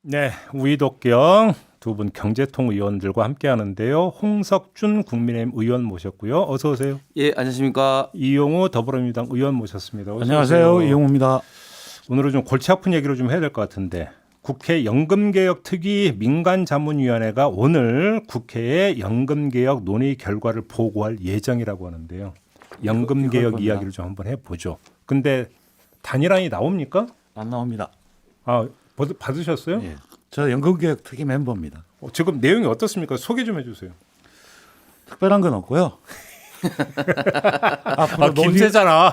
네, 우이독경 두 분 경제통 의원들과 함께 하는데요. 홍석준 국민의힘 의원 모셨고요. 어서 오세요. 예, 안녕하십니까. 이용우 더불어민주당 의원 모셨습니다. 어서 안녕하세요. 오세요. 이용우입니다. 오늘은 좀 골치 아픈 얘기를 좀 해야 될 것 같은데 국회 연금개혁특위 민간자문위원회가 오늘 국회에 연금개혁 논의 결과를 보고할 예정이라고 하는데요. 연금개혁 이야기를 좀 한번 해보죠. 근데 단일안이 나옵니까? 안 나옵니다. 아, 받으셨어요? 예. 저 연금개혁 특위 멤버입니다. 지금 내용이 어떻습니까? 소개 좀 해주세요. 특별한 건 없고요. 앞으로 김세잖아.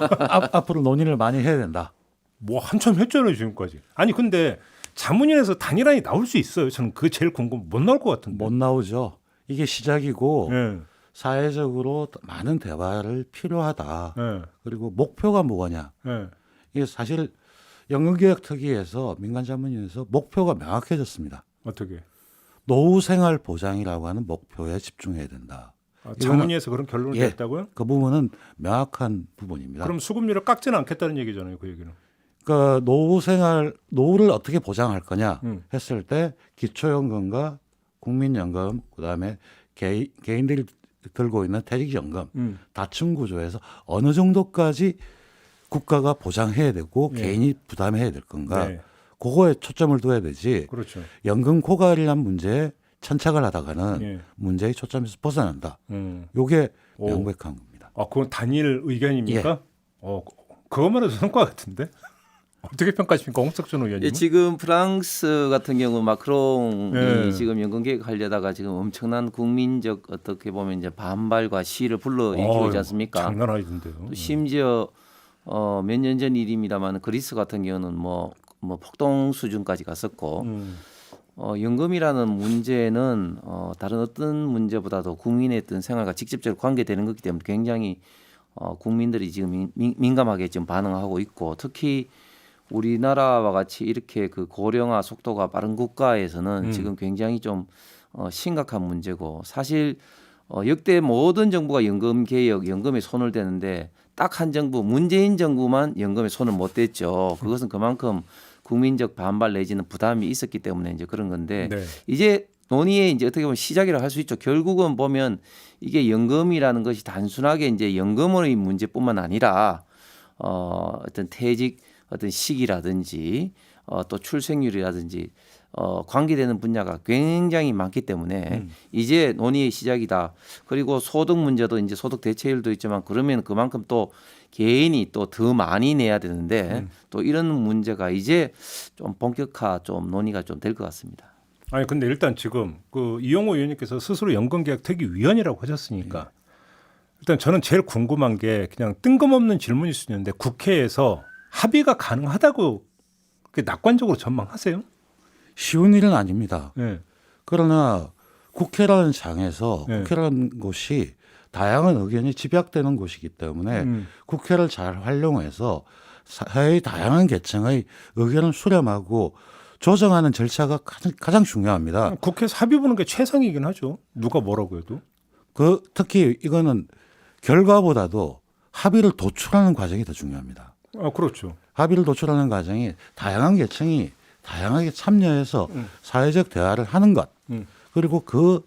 앞으로 논의를 많이 해야 된다. 뭐 한참 했잖아요 지금까지. 아니 근데 자문위에서 단일안이 나올 수 있어요. 저는 그게 제일 궁금. 못 나올 것 같은데. 못 나오죠. 이게 시작이고 예. 사회적으로 많은 대화를 필요하다. 예. 그리고 목표가 뭐냐. 예. 이게 사실 연금개혁 특위에서 민간자문위에서 목표가 명확해졌습니다. 어떻게? 노후생활 보장이라고 하는 목표에 집중해야 된다. 자문위에서 그런 결론을 예. 냈다고요? 그 부분은 명확한 부분입니다. 그럼 수급료를 깎지는 않겠다는 얘기잖아요. 그 얘기는. 그러니까 노후를 어떻게 보장할 거냐 했을 때 기초연금과 국민연금 그다음에 개인들이 들고 있는 퇴직연금 다층 구조에서 어느 정도까지 국가가 보장해야 되고 예. 개인이 부담해야 될 건가 네. 그거에 초점을 둬야 되지 그렇죠. 연금 고갈이란 문제에 천착을 하다가는 예. 문제의 초점에서 벗어난다. 요게 오. 명백한 겁니다. 아, 그건 단일 의견입니까? 예. 그것만 해도 성과 같은데. 어떻게 평가하십니까, 홍석준 의원님? 예, 지금 프랑스 같은 경우 마크롱이 예. 지금 연금개혁 하려다가 지금 엄청난 국민적 어떻게 보면 이제 반발과 시위를 불러일으키고 있지 않습니까? 장난 아니던데요. 또 심지어 몇 년 전 일입니다만 그리스 같은 경우는 뭐 폭동 수준까지 갔었고 연금이라는 문제는 다른 어떤 문제보다도 국민의 어떤 생활과 직접적으로 관계되는 것이기 때문에 굉장히 국민들이 지금 민감하게 지금 반응하고 있고 특히 우리나라와 같이 이렇게 그 고령화 속도가 빠른 국가에서는 지금 굉장히 좀 심각한 문제고 사실 역대 모든 정부가 연금 개혁, 연금에 손을 대는데 딱 한 정부 문재인 정부만 연금에 손을 못 댔죠. 그것은 그만큼 국민적 반발 내지는 부담이 있었기 때문에 이제 그런 건데 네. 이제 논의에 이제 어떻게 보면 시작이라고 할 수 있죠. 결국은 보면 이게 연금이라는 것이 단순하게 이제 연금의 문제뿐만 아니라 어떤 퇴직 어떤 시기라든지 또 출생률이라든지 관계되는 분야가 굉장히 많기 때문에 이제 논의의 시작이다. 그리고 소득 문제도 이제 소득 대체율도 있지만 그러면 그만큼 또 개인이 또 더 많이 내야 되는데 또 이런 문제가 이제 좀 본격화 좀 논의가 좀 될 것 같습니다. 아니 근데 일단 지금 그 이용호 의원님께서 스스로 연금개혁특위 위원이라고 하셨으니까 일단 저는 제일 궁금한 게 그냥 뜬금없는 질문일 수 있는데 국회에서 합의가 가능하다고 낙관적으로 전망하세요? 쉬운 일은 아닙니다. 네. 그러나 국회라는 장에서 네. 국회라는 곳이 다양한 의견이 집약되는 곳이기 때문에 국회를 잘 활용해서 사회의 다양한 계층의 의견을 수렴하고 조정하는 절차가 가장 중요합니다. 국회에서 합의 보는 게 최상이긴 하죠. 누가 뭐라고 해도. 특히 이거는 결과보다도 합의를 도출하는 과정이 더 중요합니다. 그렇죠. 합의를 도출하는 과정이 다양한 계층이 다양하게 참여해서 사회적 대화를 하는 것 그리고 그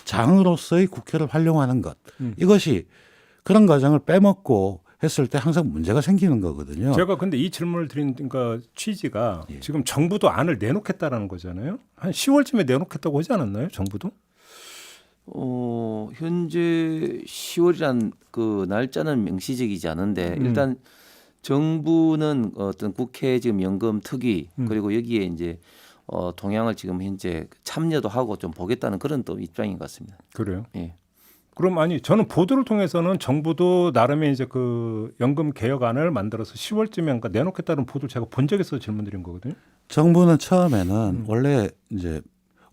장으로서의 국회를 활용하는 것 이것이 그런 과정을 빼먹고 했을 때 항상 문제가 생기는 거거든요. 제가 근데 이 질문을 드린 그러니까 취지가 지금 정부도 안을 내놓겠다라는 거잖아요. 한 10월쯤에 내놓겠다고 하지 않았나요? 정부도? 현재 10월이란 그 날짜는 명시적이지 않은데 일단 정부는 어떤 국회 지금 연금 특위 그리고 여기에 이제 동향을 지금 현재 참여도 하고 좀 보겠다는 그런 또 입장인 것 같습니다. 그래요. 예. 그럼 아니 저는 보도를 통해서는 정부도 나름의 이제 그 연금 개혁안을 만들어서 10월쯤에 내놓겠다는 보도를 제가 본 적이 있어서 질문드린 거거든요. 정부는 처음에는 원래 이제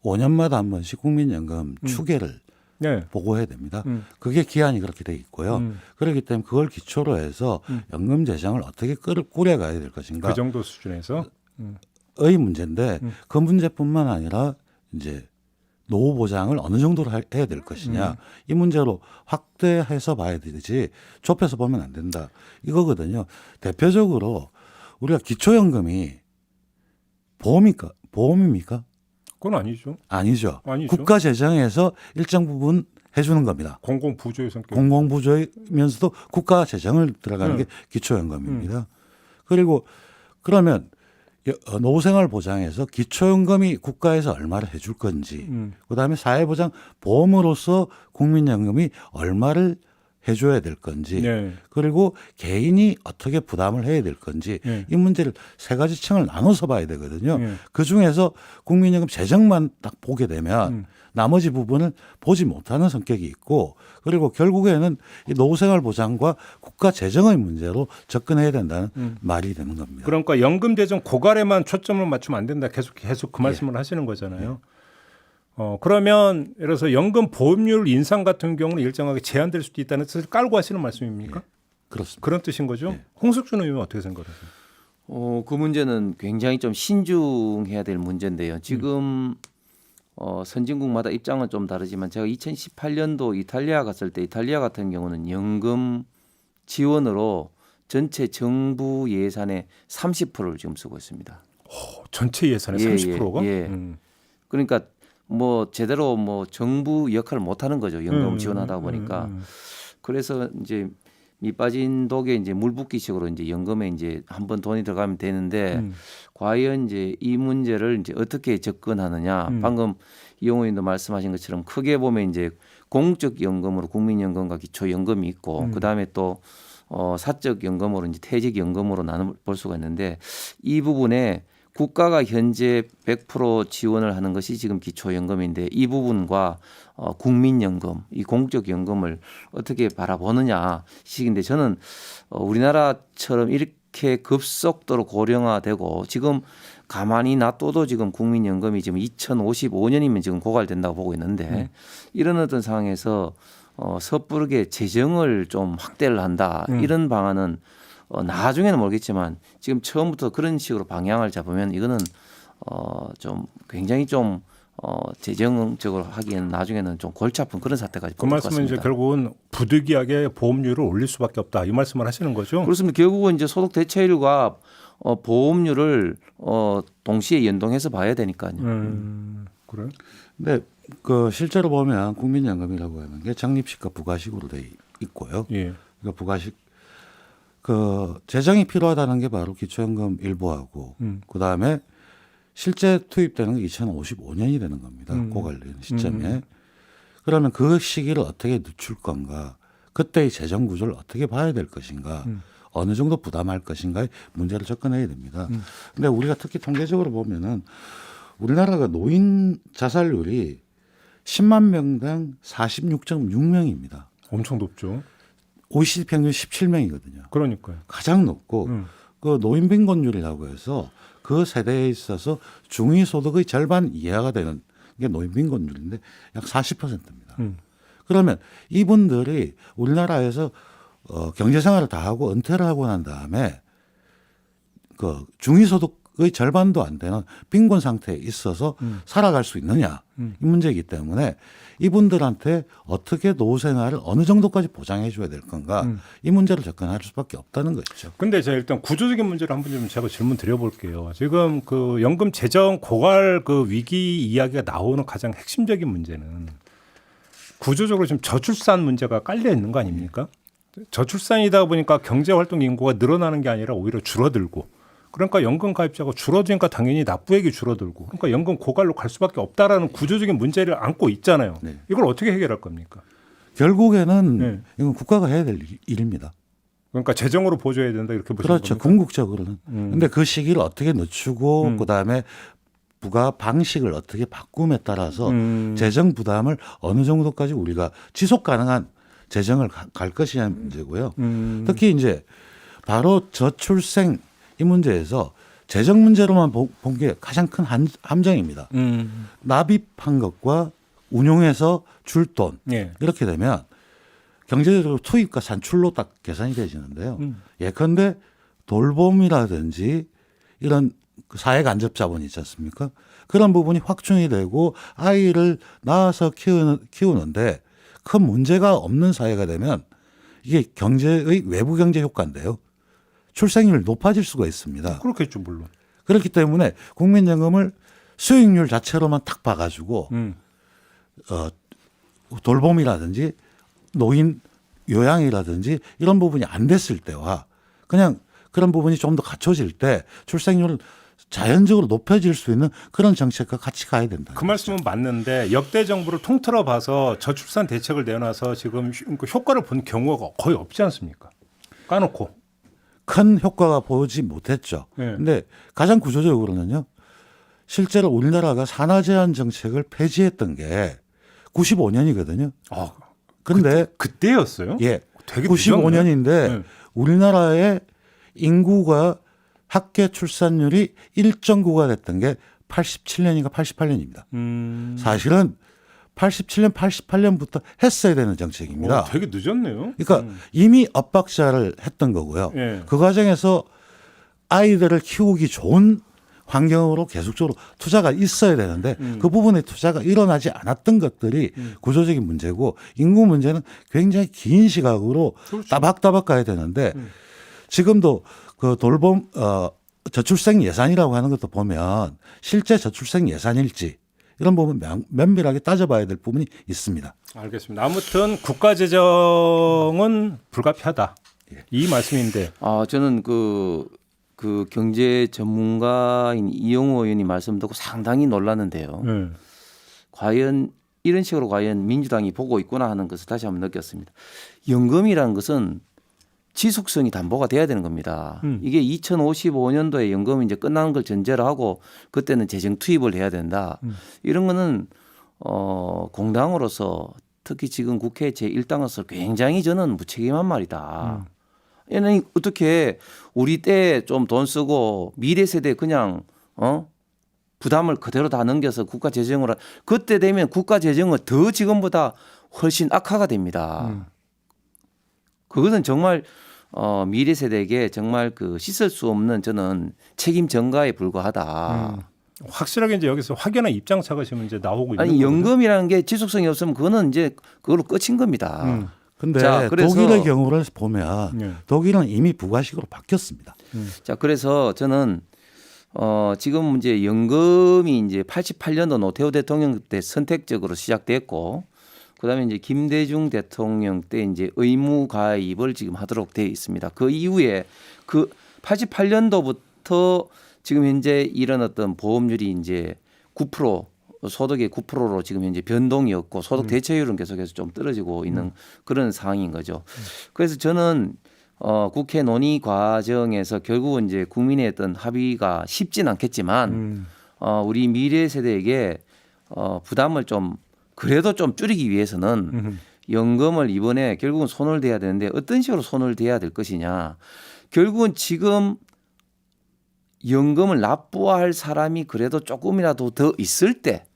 5년마다 한 번씩 국민연금 추계를 네. 보고해야 됩니다. 그게 기한이 그렇게 돼 있고요. 그렇기 때문에 그걸 기초로 해서 연금 재정을 어떻게 꾸려가야 될 것인가 그 정도 수준에서 의 문제인데 그 문제뿐만 아니라 이제 노후 보장을 어느 정도로 해야 될 것이냐 이 문제로 확대해서 봐야 되지 좁혀서 보면 안 된다 이거거든요. 대표적으로 우리가 기초연금이 보험입니까? 그건 아니죠. 아니죠. 아니죠. 국가 재정에서 일정 부분 해주는 겁니다. 공공 부조의 성격. 공공부조이면서도 국가 재정을 들어가는 게 기초연금입니다. 그리고 그러면 노후생활 보장에서 기초연금이 국가에서 얼마를 해줄 건지, 그다음에 사회보장 보험으로서 국민연금이 얼마를 해줘야 될 건지, 네. 그리고 개인이 어떻게 부담을 해야 될 건지 네. 이 문제를 세 가지 층을 나눠서 봐야 되거든요. 네. 그 중에서 국민연금 재정만 딱 보게 되면 나머지 부분을 보지 못하는 성격이 있고, 그리고 결국에는 이 노후생활 보장과 국가 재정의 문제로 접근해야 된다는 말이 되는 겁니다. 그러니까 연금 재정 고갈에만 초점을 맞추면 안 된다. 계속 그 말씀을 하시는 거잖아요. 그러면 예를 들어서 연금 보험료 인상 같은 경우는 일정하게 제한될 수도 있다는 뜻을 깔고 하시는 말씀입니까? 그렇습니다. 그런 뜻인 거죠. 홍석준 의원은 어떻게 생각하세요? 그 문제는 굉장히 좀 신중해야 될 문제인데요. 지금 선진국마다 입장은 좀 다르지만 제가 2018년도 이탈리아 갔을 때 이탈리아 같은 경우는 연금 지원으로 전체 정부 예산의 30%를 지금 쓰고 있습니다. 전체 예산의 예, 30%가? 예. 그러니까 뭐 제대로 뭐 정부 역할을 못 하는 거죠. 연금 지원하다 보니까. 그래서 이제 밑 빠진 독에 이제 물 붓기식으로 이제 연금에 이제 한번 돈이 들어가면 되는데 과연 이제 이 문제를 이제 어떻게 접근하느냐. 방금 이용호 의원도 말씀하신 것처럼 크게 보면 이제 공적 연금으로 국민연금과 기초연금이 있고 그다음에 또 사적 연금으로 이제 퇴직연금으로 나눠 볼 수가 있는데 이 부분에 국가가 현재 100% 지원을 하는 것이 지금 기초연금인데 이 부분과 국민연금, 이 공적 연금을 어떻게 바라보느냐 식인데 저는 우리나라처럼 이렇게 급속도로 고령화되고 지금 가만히 놔둬도 지금 국민연금이 지금 2055년이면 지금 고갈된다고 보고 있는데 이런 어떤 상황에서 섣부르게 재정을 좀 확대를 한다 이런 방안은 나중에는 모르겠지만 지금 처음부터 그런 식으로 방향을 잡으면 이거는 좀 굉장히 좀 재정적으로 하기에는 나중에는 좀 골치 아픈 그런 사태까지 그 볼 것 말씀은 이제 같습니다. 결국은 부득이하게 보험료를 올릴 수밖에 없다. 이 말씀을 하시는 거죠? 그렇습니다. 결국은 이제 소득 대체율과 보험료를 동시에 연동해서 봐야 되니까요. 그래? 근데 그 실제로 보면 국민연금이라고 하는 게 적립식과 부가식으로 돼 있고요. 예. 그러니까 부가식 그 재정이 필요하다는 게 바로 기초연금 일부하고 그다음에 실제 투입되는 게 2055년이 되는 겁니다. 고갈되는 시점에. 그러면 그 시기를 어떻게 늦출 건가? 그때의 재정 구조를 어떻게 봐야 될 것인가? 어느 정도 부담할 것인가의 문제를 접근해야 됩니다. 근데 우리가 특히 통계적으로 보면은 우리나라가 노인 자살률이 10만 명당 46.6명입니다. 엄청 높죠. OECD 평균 17명이거든요. 그러니까요. 가장 높고 그 노인 빈곤율이라고 해서 그 세대에 있어서 중위소득의 절반 이하가 되는 게 노인 빈곤율인데 약 40%입니다. 그러면 이분들이 우리나라에서 경제생활을 다 하고 은퇴를 하고 난 다음에 그 중위소득의 절반도 안 되는 빈곤 상태에 있어서 살아갈 수 있느냐 이 문제이기 때문에 이분들한테 어떻게 노후 생활을 어느 정도까지 보장해 줘야 될 건가 이 문제를 접근할 수밖에 없다는 것이죠. 근데 제가 일단 구조적인 문제를 한번 좀 제가 질문 드려볼게요. 지금 그 연금 재정 고갈 그 위기 이야기가 나오는 가장 핵심적인 문제는 구조적으로 지금 저출산 문제가 깔려 있는 거 아닙니까? 저출산이다 보니까 경제활동 인구가 늘어나는 게 아니라 오히려 줄어들고 그러니까 연금 가입자가 줄어드니까 당연히 납부액이 줄어들고 그러니까 연금 고갈로 갈 수밖에 없다라는 구조적인 문제를 안고 있잖아요. 네. 이걸 어떻게 해결할 겁니까? 결국에는 네. 이건 국가가 해야 될 일입니다. 그러니까 재정으로 보조해야 된다 이렇게 보시는 그렇죠. 겁니까? 궁극적으로는. 근데 그 시기를 어떻게 늦추고 그다음에 부가 방식을 어떻게 바꿈에 따라서 재정 부담을 어느 정도까지 우리가 지속 가능한 재정을 갈 것이냐는 문제고요. 특히 이제 바로 저출생 이 문제에서 재정 문제로만 본 게 가장 큰 함정입니다. 납입한 것과 운용해서 줄 돈 예. 이렇게 되면 경제적으로 투입과 산출로 딱 계산이 되지는데요. 예컨대 돌봄이라든지 이런 사회 간접 자본이 있지 않습니까? 그런 부분이 확충이 되고 아이를 낳아서 키우는데 큰 문제가 없는 사회가 되면 이게 경제의 외부 경제 효과인데요. 출생률이 높아질 수가 있습니다. 그렇겠죠, 물론. 그렇기 때문에 국민연금을 수익률 자체로만 탁 봐가지고 돌봄이라든지 노인 요양이라든지 이런 부분이 안 됐을 때와 그냥 그런 부분이 좀 더 갖춰질 때 출생률을 자연적으로 높여질 수 있는 그런 정책과 같이 가야 된다. 그 말씀은 맞는데 역대 정부를 통틀어 봐서 저출산 대책을 내놔서 지금 효과를 본 경우가 거의 없지 않습니까? 까놓고. 큰 효과가 보지 못했죠. 네. 근데 가장 구조적으로는요. 실제로 우리나라가 산하 제한 정책을 폐지했던 게 95년이거든요. 아, 근데 그때였어요? 예. 되게 95년인데 네. 우리나라의 인구가 합계 출산율이 1.9가 됐던 게 87년인가 88년입니다. 사실은 87년, 88년부터 했어야 되는 정책입니다. 되게 늦었네요. 그러니까 이미 엇박자를 했던 거고요. 예. 그 과정에서 아이들을 키우기 좋은 환경으로 계속적으로 투자가 있어야 되는데 그 부분에 투자가 일어나지 않았던 것들이 구조적인 문제고 인구 문제는 굉장히 긴 시각으로 그렇죠. 따박따박 가야 되는데 지금도 그 돌봄 저출생 예산이라고 하는 것도 보면 실제 저출생 예산일지 이런 부분 면밀하게 따져봐야 될 부분이 있습니다. 알겠습니다. 아무튼 국가 재정은 불가피하다. 이 말씀인데. 저는 그 경제 전문가인 이영호 의원이 말씀 듣고 상당히 놀랐는데요. 과연 이런 식으로 과연 민주당이 보고 있구나 하는 것을 다시 한번 느꼈습니다. 연금이라는 것은 지속성이 담보가 돼야 되는 겁니다. 이게 2055년도에 연금이 이제 끝나는 걸 전제로 하고 그때는 재정 투입을 해야 된다. 이런 거는 공당으로서 특히 지금 국회 제1당으로서 굉장히 저는 무책임한 말이다. 얘는 어떻게 우리 때 좀 돈 쓰고 미래 세대 그냥 부담을 그대로 다 넘겨서 국가 재정으로 그때 되면 국가 재정은 더 지금보다 훨씬 악화가 됩니다. 그것은 정말 미래 세대에게 정말 그 씻을 수 없는 저는 책임 전가에 불과하다. 확실하게 이제 여기서 확연한 입장차가 지금 이제 나오고 있는 아니 거거든요. 연금이라는 게 지속성이 없으면 그거는 이제 그걸로 끝인 겁니다. 근데 자, 그래서- 독일의 경우를 보면 네. 독일은 이미 부가식으로 바뀌었습니다. 자, 그래서 저는 지금 이제 연금이 이제 88년도 노태우 대통령 때 선택적으로 시작됐고, 그다음에 이제 김대중 대통령 때 이제 의무 가입을 지금 하도록 되어 있습니다. 그 이후에 그 88년도부터 지금 현재 이런 어떤 보험률이 이제 9% 소득의 9%로 지금 현재 변동이 없고 소득 대체율은 계속해서 좀 떨어지고 있는 그런 상황인 거죠. 그래서 저는 국회 논의 과정에서 결국은 이제 국민의 어떤 합의가 쉽진 않겠지만 우리 미래 세대에게 부담을 좀 그래도 좀 줄이기 위해서는 연금을 이번에 결국은 손을 대야 되는데 어떤 식으로 손을 대야 될 것이냐. 결국은 지금 연금을 납부할 사람이 그래도 조금이라도 더 있을 때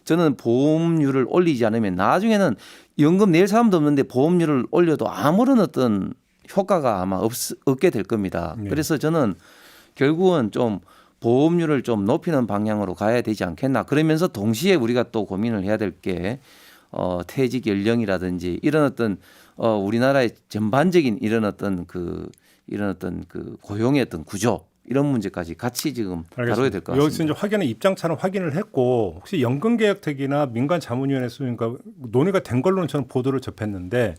저는 보험료를 올리지 않으면 나중에는 연금 낼 사람도 없는데 보험료를 올려도 아무런 어떤 효과가 아마 없게 될 겁니다. 네. 그래서 저는 결국은 좀 보험료를 좀 높이는 방향으로 가야 되지 않겠나. 그러면서 동시에 우리가 또 고민을 해야 될 게 퇴직 연령이라든지 이런 어떤 우리나라의 전반적인 이런 어떤 그 고용의 어떤 구조 이런 문제까지 같이 지금 다뤄야 될 것 같습니다. 여기서 이제 확연한 입장차는 확인을 했고 혹시 연금개혁특위나 민간자문위원회에서 그러니까 논의가 된 걸로는 저는 보도를 접했는데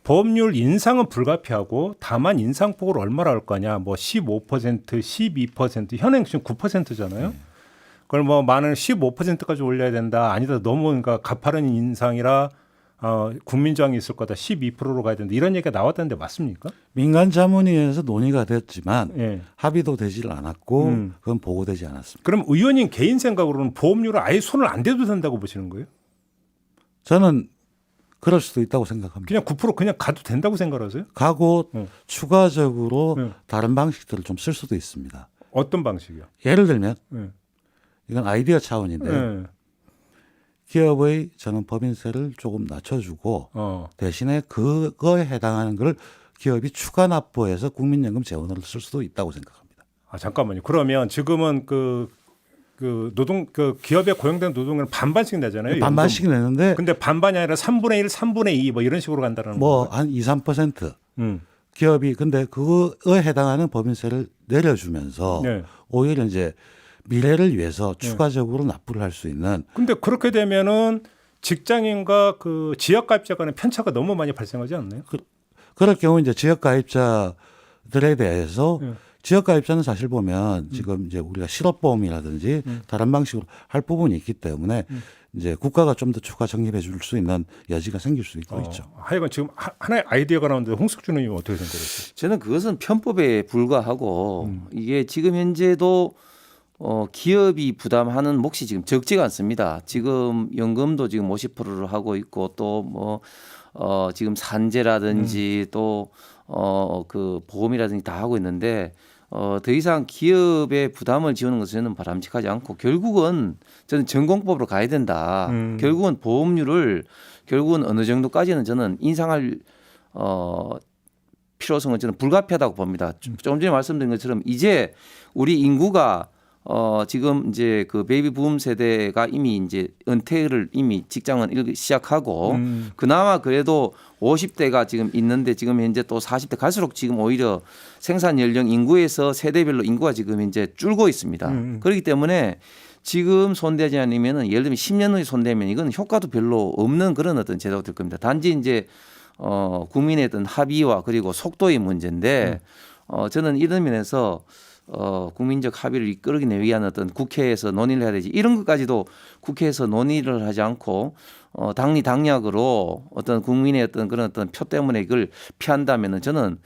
보험료 인상은 불가피하고 다만 인상폭을 얼마나 할 거냐 뭐 15%, 12% 현행 지금 9%잖아요. 그걸 뭐 많은 15%까지 올려야 된다. 아니다 너무 그러니까 가파른 인상이라 국민저항이 있을 거다. 12%로 가야 된다. 이런 얘기가 나왔다는데 맞습니까? 민간자문위에서 논의가 됐지만 예. 합의도 되질 않았고 그건 보고되지 않았습니다. 그럼 의원님 개인 생각으로는 보험료를 아예 손을 안 대도 된다고 보시는 거예요? 저는 그럴 수도 있다고 생각합니다. 그냥 9% 그냥 가도 된다고 생각하세요? 가고 추가적으로 네. 다른 방식들을 좀 쓸 수도 있습니다. 어떤 방식이요? 예를 들면 네. 이건 아이디어 차원인데 네. 기업의 저는 법인세를 조금 낮춰주고 대신에 그거에 해당하는 걸 기업이 추가 납부해서 국민연금 재원으로 쓸 수도 있다고 생각합니다. 잠깐만요. 그러면 지금은 그 기업에 고용된 노동은 반반씩 내잖아요. 반반씩 내는데 근데 반반이 아니라 3분의 1, 3분의 2 뭐 이런 식으로 간다는 뭐 거예요. 한 2, 3% 기업이 근데 그거에 해당하는 법인세를 내려주면서 네. 오히려 이제 미래를 위해서 추가적으로 납부를 할 수 있는 근데 그렇게 되면은 직장인과 그 지역 가입자 간의 편차가 너무 많이 발생하지 않나요? 그럴 경우 이제 지역 가입자들에 대해서 예. 지역 가입자는 사실 보면 지금 이제 우리가 실업보험이라든지 다른 방식으로 할 부분이 있기 때문에 이제 국가가 좀 더 추가 적립해 줄 수 있는 여지가 생길 수 있고 있죠. 하여간 지금 하나의 아이디어가 나오는데 홍석준 의원님 어떻게 생각하세요? 저는 그것은 편법에 불과하고 이게 지금 현재도 기업이 부담하는 몫이 지금 적지가 않습니다. 지금 연금도 지금 50%를 하고 있고 또 뭐 지금 산재라든지 또 그 보험이라든지 다 하고 있는데 더 이상 기업의 부담을 지우는 것은 저는 바람직하지 않고 결국은 저는 전공법으로 가야 된다. 결국은 보험료를 결국은 어느 정도까지는 저는 인상할 필요성은 저는 불가피하다고 봅니다. 조금 전에 말씀드린 것처럼 이제 우리 인구가 지금 이제 그 베이비 붐 세대가 이미 이제 은퇴를 이미 직장은 시작하고 그나마 그래도 50대가 지금 있는데 지금 현재 또 40대 갈수록 지금 오히려 생산 연령 인구에서 세대별로 인구가 지금 이제 줄고 있습니다. 그렇기 때문에 지금 손대지 않으면은 예를 들면 10년 후에 손대면 이건 효과도 별로 없는 그런 어떤 제도가 될 겁니다. 단지 이제 국민의 어떤 합의와 그리고 속도의 문제인데 저는 이런 면에서 국민적 합의를 이끌기 위한 어떤 국회에서 논의를 해야 되지 이런 것까지도 국회에서 논의를 하지 않고 당리당략으로 어떤 국민의 어떤 그런 어떤 표 때문에 이걸 피한다면은 저는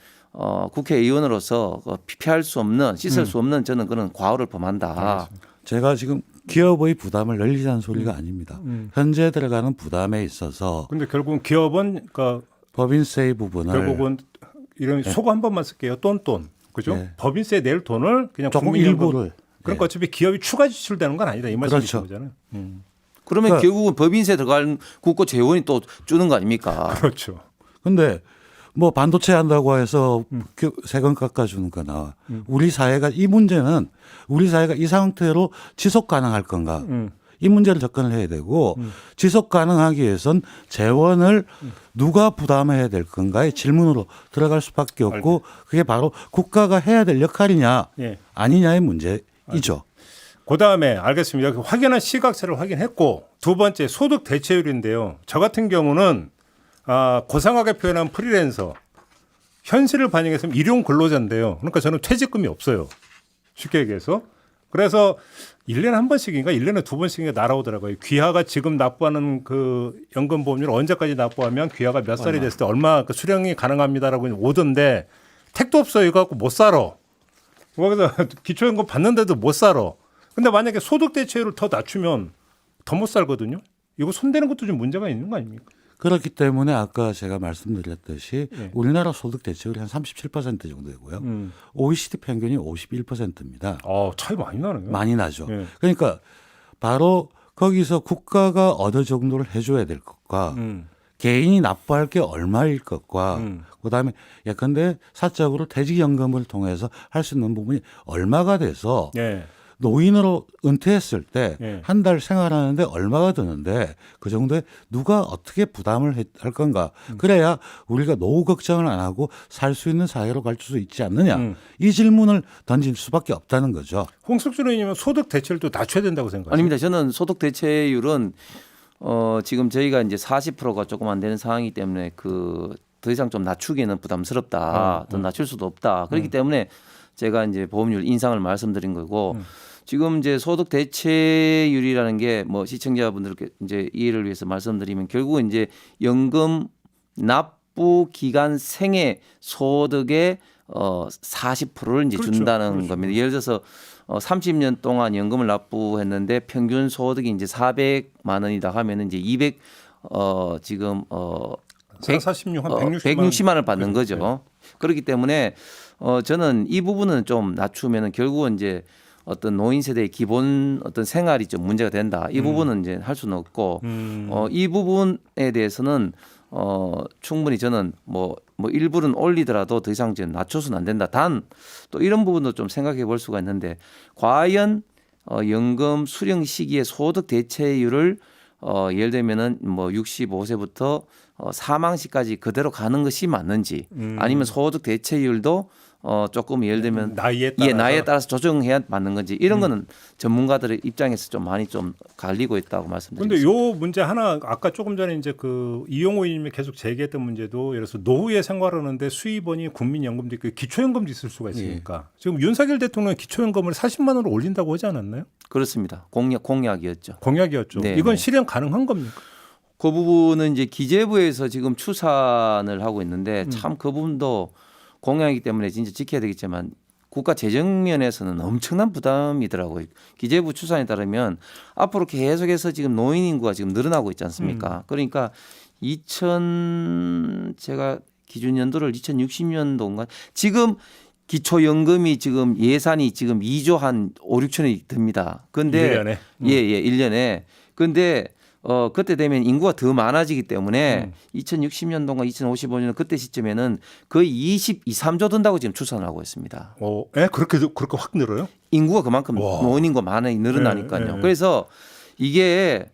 국회의원으로서 피할 수 없는 씻을 수 없는 저는 그런 과오를 범한다. 제가 지금 기업의 부담을 늘리자는 소리가 아닙니다. 현재 들어가는 부담에 있어서 근데 결국은 기업은 그러니까 법인세의 부분을 결국은 이런 소고 한 번만 쓸게요. 똔똔. 그죠? 네. 법인세 낼 돈을 그냥 조금 국민연금 일부를 그러니까 어차피 기업이 추가 지출되는 건 아니다. 이 말씀이신 그렇죠. 거잖아요. 그러면 그러니까- 결국은 법인세 들어갈 국고 재원이 또 주는 거 아닙니까? 그렇죠. 근데 뭐 반도체 한다고 해서 세금 깎아주는 거나 우리 사회가 이 문제는 우리 사회가 이 상태로 지속 가능할 건가 이 문제를 접근을 해야 되고 지속 가능하기 위해선 재원을 누가 부담해야 될 건가의 질문으로 들어갈 수밖에 없고 그게 바로 국가가 해야 될 역할이냐 예. 아니냐의 문제이죠. 그다음에 알겠습니다. 이렇게 확인한 시각차를 확인했고 두 번째 소득 대체율인데요. 저 같은 경우는 고상하게 표현한 프리랜서 현실을 반영해서 일용 근로자인데요. 그러니까 저는 퇴직금이 없어요. 쉽게 얘기해서. 그래서 1년에 한 번씩인가 1년에 두 번씩인가 날아오더라고요. 귀하가 지금 납부하는 그 연금보험료를 언제까지 납부하면 귀하가 몇 살이 됐을 때 얼마 그 수령이 가능합니다라고 오던데 택도 없어요. 이거 갖고 못 살아. 거기서 기초연금 받는데도 못 살아. 근데 만약에 소득 대체율을 더 낮추면 더 못 살거든요. 이거 손대는 것도 좀 문제가 있는 거 아닙니까? 그렇기 때문에 아까 제가 말씀드렸듯이 예. 우리나라 소득 대체율이 한 37% 정도 되고요. OECD 평균이 51%입니다. 차이 많이 나네요. 많이 나죠. 예. 그러니까 바로 거기서 국가가 어느 정도를 해줘야 될 것과 개인이 납부할 게 얼마일 것과 그다음에 예컨대 사적으로 퇴직연금을 통해서 할 수 있는 부분이 얼마가 돼서 예. 노인으로 은퇴했을 때 예. 한 달 생활하는데 얼마가 드는데 그 정도에 누가 어떻게 부담을 할 건가. 그래야 우리가 노후 걱정을 안 하고 살 수 있는 사회로 갈 수 있지 않느냐. 이 질문을 던질 수밖에 없다는 거죠. 홍석준 의원님은 소득 대체율도 낮춰야 된다고 생각하세요? 아닙니다. 저는 소득 대체율은 지금 저희가 이제 40%가 조금 안 되는 상황이기 때문에 그 더 이상 좀 낮추기는 부담스럽다. 더 낮출 수도 없다. 그렇기 때문에 제가 이제 보험료 인상을 말씀드린 거고 지금 이제 소득 대체율이라는 게 뭐 시청자분들께 이제 이해를 위해서 말씀드리면 결국은 이제 연금 납부 기간 생애 소득의 40%를 이제 그렇죠. 준다는 그렇죠. 겁니다. 예를 들어서 30년 동안 연금을 납부했는데 평균 소득이 이제 400만 원이다 하면은 이제 200 지금 46, 한 160만 160만을 받는 거죠. 그렇기 때문에 저는 이 부분은 좀 낮추면은 결국은 이제 어떤 노인 세대의 기본 어떤 생활이 좀 문제가 된다. 이 부분은 이제 할 수는 없고 이 부분에 대해서는 충분히 저는 뭐 일부는 올리더라도 더 이상 이제 낮춰서는 안 된다. 단 또 이런 부분도 좀 생각해 볼 수가 있는데 과연 연금 수령 시기에 소득 대체율을 예를 들면은 뭐 65세부터 사망 시까지 그대로 가는 것이 맞는지 아니면 소득 대체율도 조금 예를 들면 나이에 따라서. 나이에 따라서 조정해야 맞는 건지 이런 거는 전문가들의 입장에서 좀 많이 좀 갈리고 있다고 말씀드립니다. 근데 요 문제 하나 아까 조금 전에 이제 그 이용호 의원님이 계속 제기했던 문제도 예를 들어서 노후에 생활하는데 수입원이 국민연금도 있고 기초연금도 있을 수가 있으니까 지금 윤석열 대통령은 기초연금을 40만 원으로 올린다고 하지 않았나요? 그렇습니다. 공약이었죠. 공약이었죠. 네, 이건 네. 실현 가능한 겁니까? 그 부분은 이제 기재부에서 지금 추산을 하고 있는데 참 그 부분도 공약이기 때문에 진짜 지켜야 되겠지만 국가 재정 면에서는 엄청난 부담이더라고요. 기재부 추산에 따르면 앞으로 계속해서 지금 노인 인구가 지금 늘어나고 있지 않습니까? 그러니까 제가 기준 연도를 2060년도인가 지금 기초연금이 지금 예산이 지금 2조 한 5, 6천이 듭니다. 근데 1년에? 예, 1년에. 근데 그때 되면 인구가 더 많아지기 때문에 2060년도인가 2055년 그때 시점에는 거의 3조 든다고 지금 추산을 하고 있습니다. 그렇게 확 늘어요? 인구가 그만큼 와. 노인 인구가 많이 늘어나니까요. 네, 네. 그래서 이게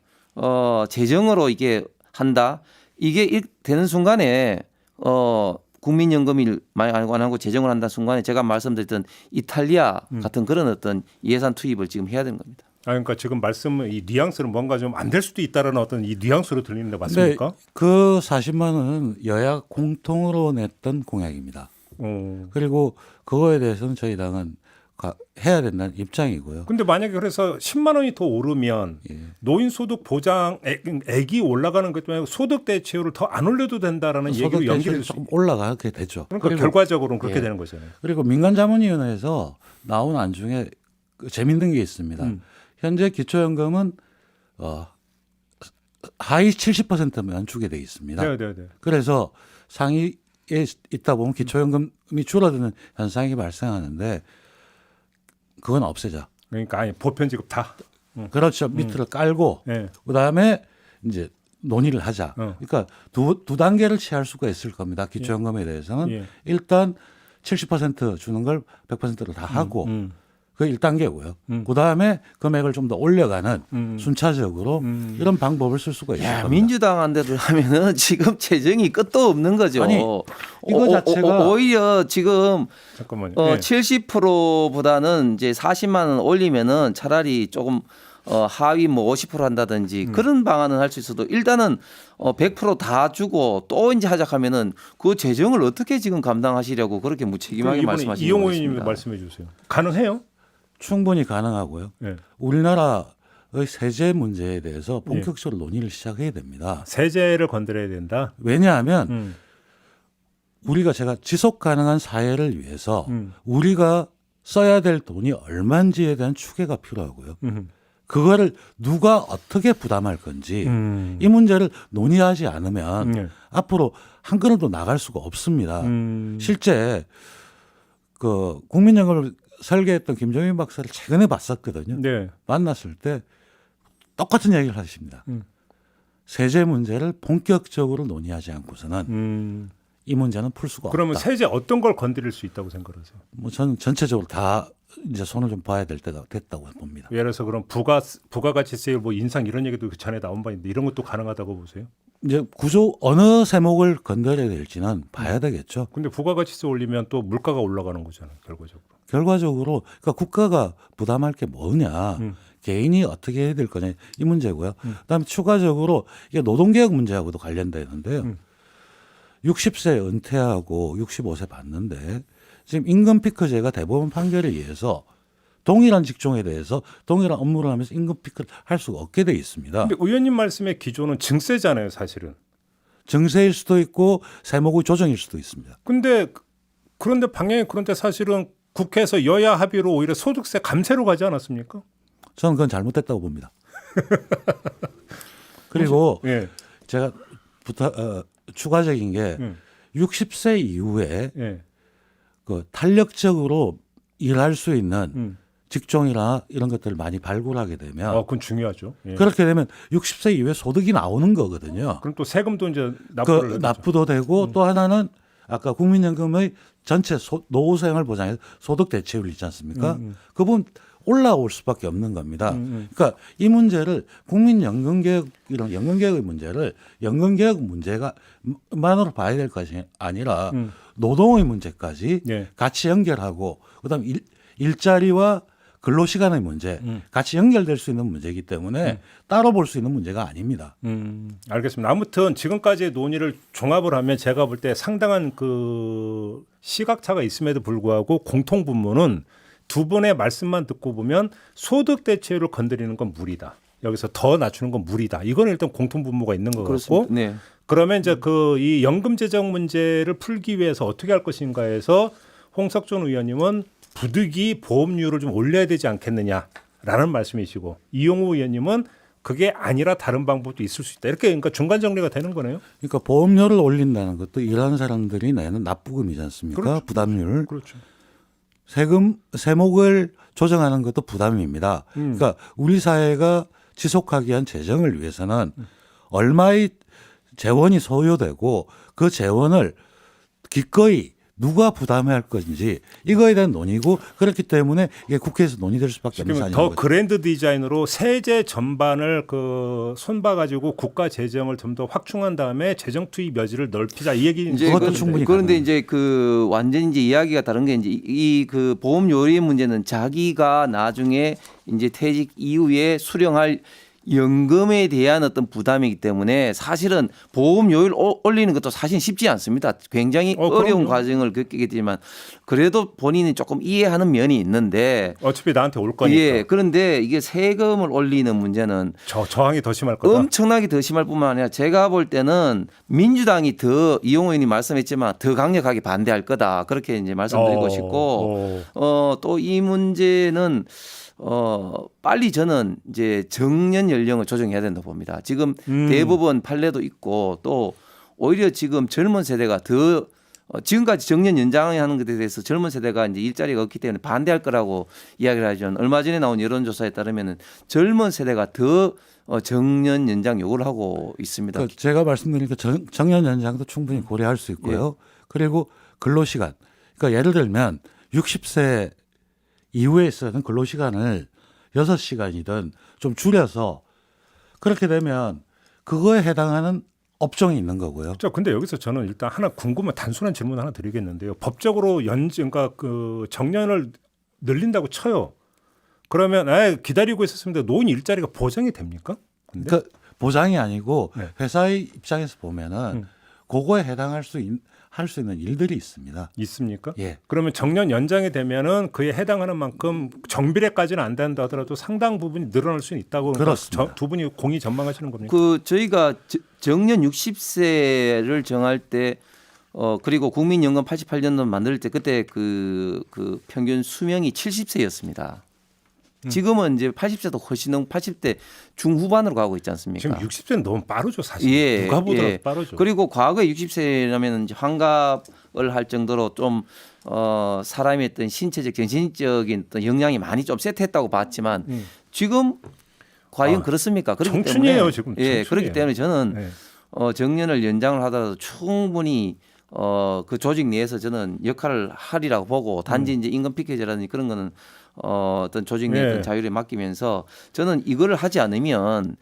재정으로 이게 한다. 이게 되는 순간에 국민연금을 마련하고 재정을 한다는 순간에 제가 말씀드렸던 이탈리아 같은 그런 어떤 예산 투입을 지금 해야 되는 겁니다. 그러니까 지금 말씀은 이 뉘앙스는 뭔가 좀 안 될 수도 있다라는 어떤 이 뉘앙스로 들리는데 네, 맞습니까? 그 40만 원은 여야 공통으로 냈던 공약입니다. 그리고 그거에 대해서는 저희 당은 해야 된다는 입장이고요. 근데 만약에 그래서 10만 원이 더 오르면 노인소득 보장액이 올라가는 것 때문에 소득 대체율을 더 안 올려도 된다라는 얘기로 소득 연결될 대출이 수 조금 올라가게 되죠. 그러니까 그리고, 결과적으로는 그렇게 예. 되는 거잖아요. 그리고 민간자문위원회에서 나온 안 중에 재밌는 게 있습니다. 현재 기초연금은 하위 70%만 주게 돼 있습니다. 네. 그래서 상위에 있다 보면 기초연금이 줄어드는 현상이 발생하는데 그건 없애자. 그러니까 아니 보편 지급 다. 그렇죠. 밑을 깔고 네. 그다음에 이제 논의를 하자. 그러니까 두 단계를 취할 수가 있을 겁니다. 기초연금에 대해서는 예. 일단 70% 주는 걸 100%를 다 하고 그 1단계고요. 그다음에 금액을 좀 더 올려가는 순차적으로 이런 방법을 쓸 수가 있을 야, 겁니다. 민주당 안대로 하면은 지금 재정이 끝도 없는 거죠. 아니, 이거 자체가 오히려 지금 잠깐만요. 70%보다는 이제 40만 원 올리면은 차라리 조금 하위 뭐 50% 한다든지 그런 방안은 할 수 있어도 일단은 100%다 주고 또 이제 하자하면은 그 재정을 어떻게 지금 감당하시려고 그렇게 무책임하게 말씀하시는 이용호 거겠습니까? 의원님 말씀해 주세요. 가능해요? 충분히 가능하고요. 네. 우리나라의 세제 문제에 대해서 본격적으로 논의를 시작해야 됩니다. 세제를 건드려야 된다. 왜냐하면 우리가 제가 지속 가능한 사회를 위해서 우리가 써야 될 돈이 얼마인지에 대한 추계가 필요하고요. 그거를 누가 어떻게 부담할 건지 이 문제를 논의하지 않으면 앞으로 한 걸음도 나갈 수가 없습니다. 실제 그 국민연금을 설계했던 김종인 박사를 최근에 봤었거든요. 네. 만났을 때 똑같은 얘기를 하십니다. 세제 문제를 본격적으로 논의하지 않고서는 이 문제는 풀 수가 그러면 없다. 세제 어떤 걸 건드릴 수 있다고 생각하세요? 뭐 저는 전체적으로 다 이제 손을 좀 봐야 될 때가 됐다고 봅니다. 예를 들어서 그럼 부가가치세율 뭐 인상 이런 얘기도 그 전에 나온 바 있는데 이런 것도 가능하다고 보세요? 이제 구조 어느 세목을 건드려야 될지는 봐야 되겠죠. 근데 부가가치세 올리면 또 물가가 올라가는 거잖아요, 결과적으로. 결과적으로 그러니까 국가가 부담할 게 뭐냐, 개인이 어떻게 해야 될 거냐 이 문제고요. 그다음에 추가적으로 이게 노동개혁 문제하고도 관련되는데요. 60세 은퇴하고 65세 받는데 지금 임금 피크제가 대법원 판결에 의해서 동일한 직종에 대해서 동일한 업무를 하면서 임금 피크를 할 수가 없게 돼 있습니다. 근데 의원님 말씀의 기조는 증세잖아요, 사실은. 증세일 수도 있고 세목의 조정일 수도 있습니다. 근데 그런데 방향이 그런데 사실은 국회에서 여야 합의로 오히려 소득세 감세로 가지 않았습니까? 저는 그건 잘못됐다고 봅니다. 그리고 예. 제가 추가적인 게 60세 이후에 예. 그 탄력적으로 일할 수 있는 직종이나 이런 것들을 많이 발굴하게 되면 그건 중요하죠. 예. 그렇게 되면 60세 이후에 소득이 나오는 거거든요. 그럼 또 세금도 이제 그 납부를 해야 되죠. 납부도 되고 또 하나는 아까 국민연금의 전체 노후 생활 보장에서 소득 대체율 있지 않습니까? 그 부분 올라올 수밖에 없는 겁니다. 그러니까 이 문제를 국민연금개혁이랑 연금개혁의 문제를 연금개혁 문제가 만으로 봐야 될 것이 아니라 노동의 문제까지 예. 같이 연결하고 그다음 일자리와 근로시간의 문제 같이 연결될 수 있는 문제이기 때문에 따로 볼 수 있는 문제가 아닙니다. 알겠습니다. 아무튼 지금까지의 논의를 종합을 하면 제가 볼 때 상당한 그 시각차가 있음에도 불구하고 공통 분모는 두 분의 말씀만 듣고 보면 소득 대체율을 건드리는 건 무리다. 여기서 더 낮추는 건 무리다. 이건 일단 공통 분모가 있는 것 같고. 그렇습니다. 네. 그러면 이제 그 이 연금 재정 문제를 풀기 위해서 어떻게 할 것인가에서 홍석준 의원님은 부득이 보험료를 좀 올려야 되지 않겠느냐라는 말씀이시고 이용우 의원님은 그게 아니라 다른 방법도 있을 수 있다. 이렇게 그러니까 중간 정리가 되는 거네요. 그러니까 보험료를 올린다는 것도 일하는 사람들이 내는 납부금이지 않습니까? 그렇죠. 부담률. 그렇죠. 세목을 조정하는 것도 부담입니다. 그러니까 우리 사회가 지속하기 위한 재정을 위해서는 얼마의 재원이 소요되고 그 재원을 기꺼이 누가 부담해야 할 건지 이거에 대한 논의고 그렇기 때문에 이게 국회에서 논의될 수밖에 없는 지금 사안인 더 거죠. 그랜드 디자인으로 세제 전반을 그 손봐 가지고 국가 재정을 좀 더 확충한 다음에 재정 투입 여지를 넓히자 이 얘기 이제 그것도 충분히 그런데 가능합니다. 이제 그 완전히 이제 이야기가 다른 게 이제 이 그 보험료의 문제는 자기가 나중에 이제 퇴직 이후에 수령할 연금에 대한 어떤 부담이기 때문에 사실은 보험료율 올리는 것도 사실 쉽지 않습니다. 굉장히 어려운 그럼요. 과정을 겪겠지만 그래도 본인이 조금 이해하는 면이 있는데 어차피 나한테 올 거니까. 예, 그런데 이게 세금을 올리는 문제는 저항이 더 심할 거다. 엄청나게 더 심할 뿐만 아니라 제가 볼 때는 민주당이 더 이용호 의원이 말씀했지만 더 강력하게 반대할 거다. 그렇게 이제 말씀드리고 싶고 또 이 문제는 빨리 저는 이제 정년 연령을 조정해야 된다고 봅니다. 지금 대법원 판례도 있고 또 오히려 지금 젊은 세대가 더 지금까지 정년 연장하는 것에 대해서 젊은 세대가 이제 일자리가 없기 때문에 반대할 거라고 이야기를 하죠. 얼마 전에 나온 여론조사에 따르면은 젊은 세대가 더 정년 연장 요구를 하고 있습니다. 그러니까 제가 말씀드린 정년 연장도 충분히 고려할 수 있고요. 그리고 근로시간. 그러니까 예를 들면 60세 이후에 쓰는 근로시간을 6시간이든 좀 줄여서 그렇게 되면 그거에 해당하는 업종이 있는 거고요. 자, 근데 여기서 저는 일단 하나 궁금한 단순한 질문 하나 드리겠는데요. 법적으로 그러니까 그 정년을 늘린다고 쳐요. 그러면 기다리고 있었습니다. 노인 일자리가 보장이 됩니까? 근데? 그러니까 보장이 아니고 네. 회사의 입장에서 보면은 그거에 해당할 수 있는 일들이 있습니다. 있습니까? 예. 그러면 정년 연장이 되면은 그에 해당하는 만큼 정비례까지는 안 된다 하더라도 상당 부분이 늘어날 수는 있다고 그렇습니다. 두 분이 공히 전망하시는 겁니까? 그 저희가 정년 60세를 정할 때 그리고 국민연금 88년도 만들 때 그때 그 평균 수명이 70세였습니다. 지금은 이제 80세도 훨씬 넘 80대 중후반으로 가고 있지 않습니까? 지금 60세는 너무 빠르죠, 사실. 예, 누가 보더라도 예. 빠르죠. 그리고 과거에 60세라면 이제 환갑을 할 정도로 좀 사람의 어떤 신체적, 정신적인 어떤 영향이 많이 좀 세트했다고 봤지만 지금 과연 그렇습니까? 그렇기 청춘이에요, 때문에 지금. 예, 청춘이에요. 그렇기 때문에 저는 네. 정년을 연장을 하더라도 충분히 그 조직 내에서 저는 역할을 하리라고 보고 단지 이제 임금 피켓이라든지 그런 거는 어떤 조직 내 어떤 자율에 맡기면서 저는 이거를 하지 않으면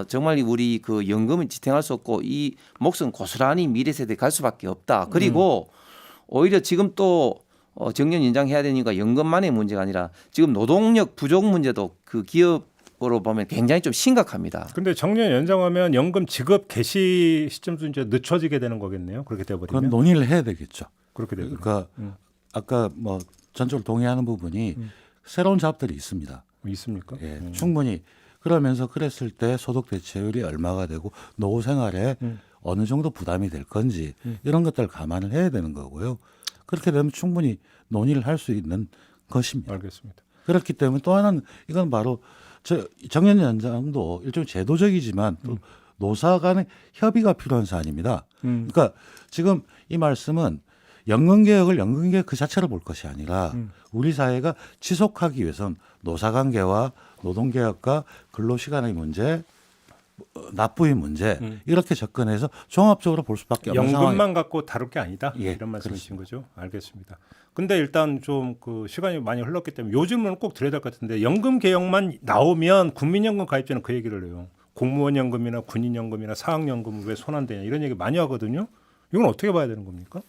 정말 우리 그 연금을 지탱할 수 없고 이 몫은 고스란히 미래 세대에 갈 수밖에 없다. 그리고 오히려 지금 또 정년 연장해야 되니까 연금만의 문제가 아니라 지금 노동력 부족 문제도 그 기업으로 보면 굉장히 좀 심각합니다. 근데 정년 연장하면 연금 지급 개시 시점도 이제 늦춰지게 되는 거겠네요. 그렇게 돼 버리면. 그건 논의를 해야 되겠죠. 그렇게 되면. 그러니까 아까 뭐 전적으로 동의하는 부분이 새로운 잡들이 있습니다. 있습니까? 예, 충분히 그러면서 그랬을 때 소득 대체율이 얼마가 되고 노후 생활에 어느 정도 부담이 될 건지 이런 것들을 감안을 해야 되는 거고요. 그렇게 되면 충분히 논의를 할 수 있는 것입니다. 알겠습니다. 그렇기 때문에 또 하나는 이건 바로 정년 연장도 일종의 제도적이지만 또 노사 간의 협의가 필요한 사안입니다. 그러니까 지금 이 말씀은 연금개혁을 연금개혁 그 자체를 볼 것이 아니라 우리 사회가 지속하기 위해선 노사관계와 노동개혁과 근로시간의 문제 납부의 문제 이렇게 접근해서 종합적으로 볼 수밖에 없는 상황이. 연금만 갖고 다룰 게 아니다. 예, 이런 말씀이신 거죠. 알겠습니다. 근데 일단 좀 그 시간이 많이 흘렀기 때문에 요즘은 꼭 드려야 될 것 같은데 연금 개혁만 나오면 국민연금 가입자는 그 얘기를 해요. 공무원 연금이나 군인 연금이나 사학 연금은 왜 손 안 대냐 이런 얘기 많이 하거든요. 이건 어떻게 봐야 되는 겁니까?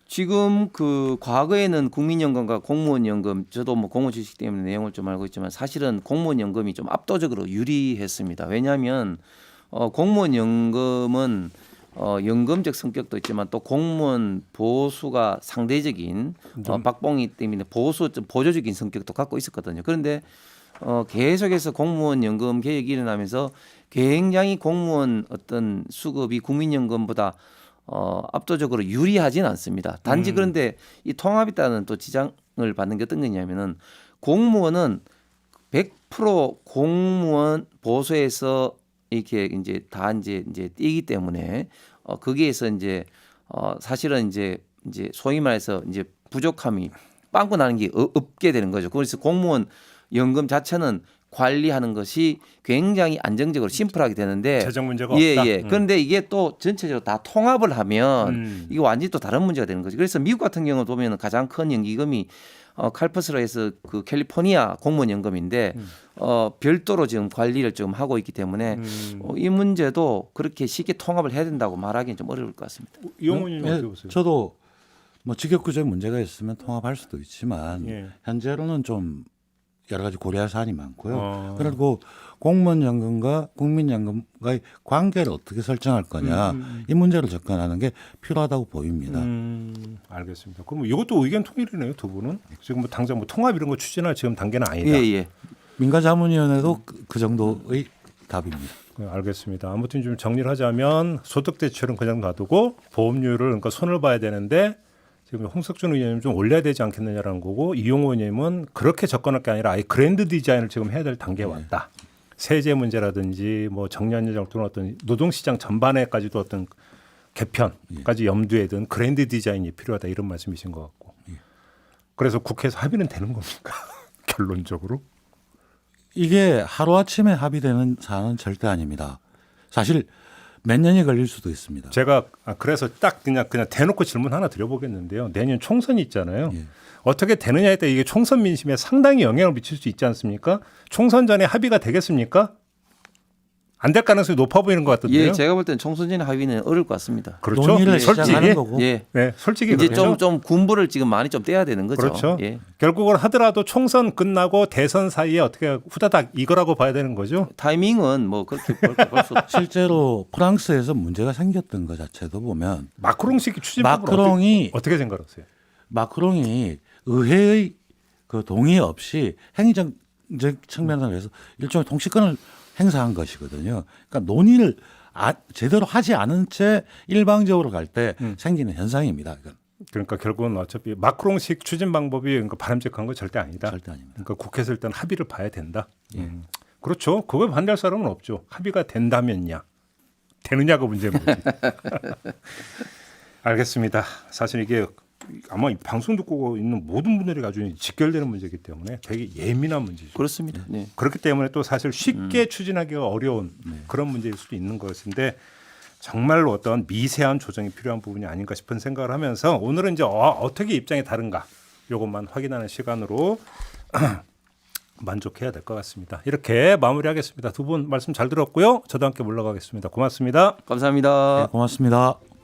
지금 그 과거에는 국민연금과 공무원연금, 저도 뭐 공무원 출신 때문에 내용을 좀 알고 있지만 사실은 공무원연금이 좀 압도적으로 유리했습니다. 왜냐하면 공무원연금은 연금적 성격도 있지만 또 공무원 보수가 상대적인 박봉이 때문에 보조적인 성격도 갖고 있었거든요. 그런데 계속해서 공무원 연금 개혁이 일어나면서 굉장히 공무원 어떤 수급이 국민연금보다 압도적으로 유리하진 않습니다. 단지 그런데 이 통합에 따른 또 지장을 받는 게 어떤 거냐면은 공무원은 100% 공무원 보수에서 이렇게 이제 다 이제 뛰기 때문에 거기에서 이제 사실은 이제 소위 말해서 이제 부족함이 빵꾸 나는 게 없게 되는 거죠. 그래서 공무원 연금 자체는 관리하는 것이 굉장히 안정적으로 심플하게 되는데 재정 문제가 없다. 예. 그런데 이게 또 전체적으로 다 통합을 하면 이게 완전히 또 다른 문제가 되는 거죠. 그래서 미국 같은 경우 보면 가장 큰 연기금이 칼퍼스로 해서 그 캘리포니아 공무원 연금인데 별도로 지금 관리를 좀 하고 있기 때문에 이 문제도 그렇게 쉽게 통합을 해야 된다고 말하기는 좀 어려울 것 같습니다. 이용훈님 예, 어떻게 보세요? 저도 뭐 직역구조에 문제가 있으면 통합할 수도 있지만 예. 현재로는 좀 여러 가지 고려할 사안이 많고요. 그리고 공무원연금과 국민연금과의 관계를 어떻게 설정할 거냐 이 문제를 접근하는 게 필요하다고 보입니다. 알겠습니다. 그럼 이것도 의견 통일이네요, 두 분은. 지금 뭐 당장 뭐 통합 이런 거 추진할 지금 단계는 아니다. 예. 민간자문위원회도 그 정도의 답입니다. 네, 알겠습니다. 아무튼 좀 정리를 하자면 소득 대출은 그냥 놔두고 보험료를 그러니까 손을 봐야 되는데 지금 홍석준 의원님 좀 올려야 되지 않겠느냐라는 거고 이용호 의원님은 그렇게 접근할 게 아니라 아예 그랜드 디자인을 지금 해야 될 단계에 왔다. 세제 문제라든지 뭐 정년연장 또는 어떤 노동시장 전반에까지도 어떤 개편까지 염두에 둔 그랜드 디자인이 필요하다 이런 말씀이신 것 같고. 그래서 국회에서 합의는 되는 겁니까? 결론적으로? 이게 하루아침에 합의되는 사안은 절대 아닙니다. 사실 몇 년이 걸릴 수도 있습니다. 제가 그래서 딱 그냥 대놓고 질문 하나 드려보겠는데요. 내년 총선이 있잖아요. 예. 어떻게 되느냐에 따라 이게 총선 민심에 상당히 영향을 미칠 수 있지 않습니까? 총선 전에 합의가 되겠습니까? 안 될 가능성이 높아 보이는 것 같던데요. 예, 제가 볼 때는 총선 전에 합의는 어려울 것 같습니다. 그렇죠. 논의를 솔직히 시작하는 거고. 예. 네, 솔직히 이제 그렇죠. 좀 군부를 지금 많이 좀 떼야 되는 거죠. 그렇죠. 예. 결국은 하더라도 총선 끝나고 대선 사이에 어떻게 후다닥 이거라고 봐야 되는 거죠. 타이밍은 뭐 그렇게 볼수 실제로 프랑스에서 문제가 생겼던 것 자체도 보면 마크롱식 추진법을 마크롱이 어떻게 생각하세요? 마크롱이 의회의 그 동의 없이 행정적 측면을 해서 일종의 통치권을 행사한 것이거든요. 그러니까 논의를 제대로 하지 않은 채 일방적으로 갈 때 생기는 현상입니다. 이건 그러니까 결국은 어차피 마크롱식 추진 방법이 그러니까 바람직한 건 절대 아니다. 절대 아닙니다. 그러니까 국회에서 일단 합의를 봐야 된다. 그렇죠. 그걸 반대할 사람은 없죠. 합의가 된다면야. 되느냐가 문제인 거지. 알겠습니다. 사실 이게 아마 이 방송 듣고 있는 모든 분들이 아주 직결되는 문제이기 때문에 되게 예민한 문제죠. 그렇습니다. 네. 그렇기 때문에 또 사실 쉽게 추진하기가 어려운 그런 문제일 수도 있는 것인데 정말로 어떤 미세한 조정이 필요한 부분이 아닌가 싶은 생각을 하면서 오늘은 이제 어떻게 입장이 다른가 이것만 확인하는 시간으로 만족해야 될 것 같습니다. 이렇게 마무리하겠습니다. 두 분 말씀 잘 들었고요. 저도 함께 물러가겠습니다. 고맙습니다. 감사합니다. 고맙습니다.